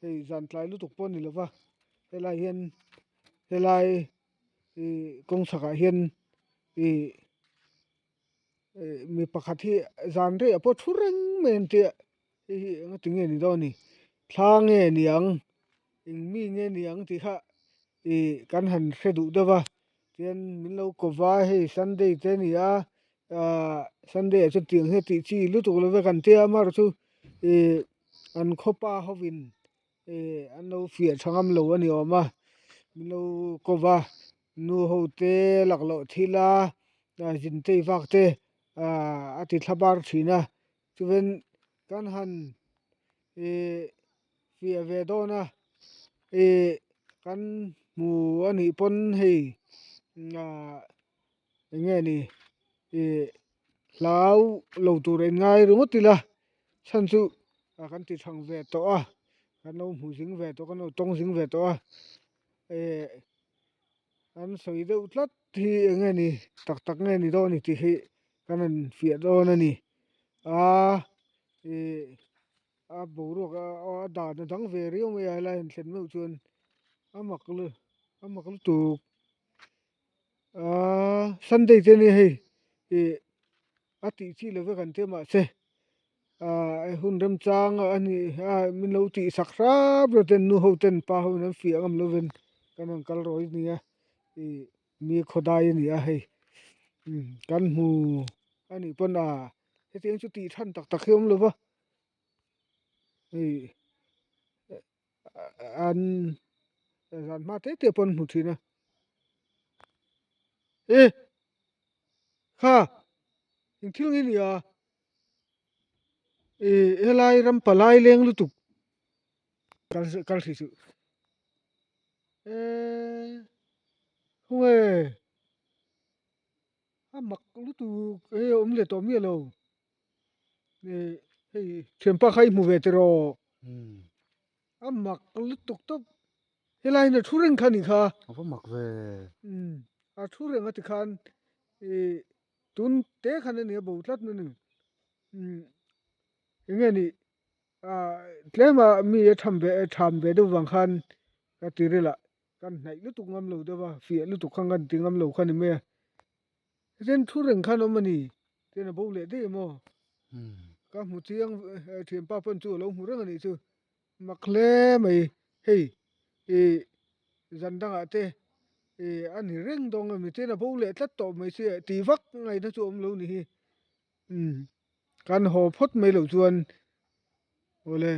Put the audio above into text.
hei zan tlai lu tuk pon ni lova helai hian helai kong saka hian mi pakhat hi zan re apo thureng men te hi anga tinge ni do ni thla nge niang ing mi nge niang ti kha kan han hredu dewa tian min lo kova hei Sunday te ni a Sunday chu tiang he ti chi lu tuk lo ve kan te amar chu an khopa hovin an lo fia thangam lo ani oma min lo kova nu ho te lak lo thila jin te wak te ati thlabar thina chuwen kan han fia ve dona kan mu ani pon hei nge ni lau lo tur en ngai rungotila chan chu kan ti thang ve to a kan lo mu jing ve to kan lo tong jing ve to a an soi deuh tlat hi nge ni tak tak nge ni do ni ti hi kan an fia do na ni a boruak a dan na dang ve riau mai a lai an thlen meu chuan amak lu tu Sunday te ni hei ati chi lo ve kan te ma se hun rem chang ani min lo ti sak hrap ro ten nu ho ten pa ho nan fi angam lo ven kan an kal roi ni a mi khodai ni a hei kan mu ani pon hetiang chu ti than tak tak hiom lo wa hei an ran ma te te pon mu thina kha in thil ngi ni a helai ram palai leng lu tuk kal si chu huwe mak lu tu om le to mi lo hei thempa khai mu ve te ro mak lu tuk to helai na thureng khani kha apa mak ve a thureng ati khan tun te khan ni bo tlat na ni nge ni tlema mi tham ve do wang khan ka tirela kan nai lu tuk ngam lo dewa fi lu tuk khang kan tingam lo khan me ren thureng khan omani tena bo le de mo ka mu chiang thiam pa pon chu lo mu rang ani chu makle mai hei zandang ate ani reng dong mi tena bo le tlat to mai se ti vak ngai na chu om lo ni hi kan ho phot mai lo chuan ole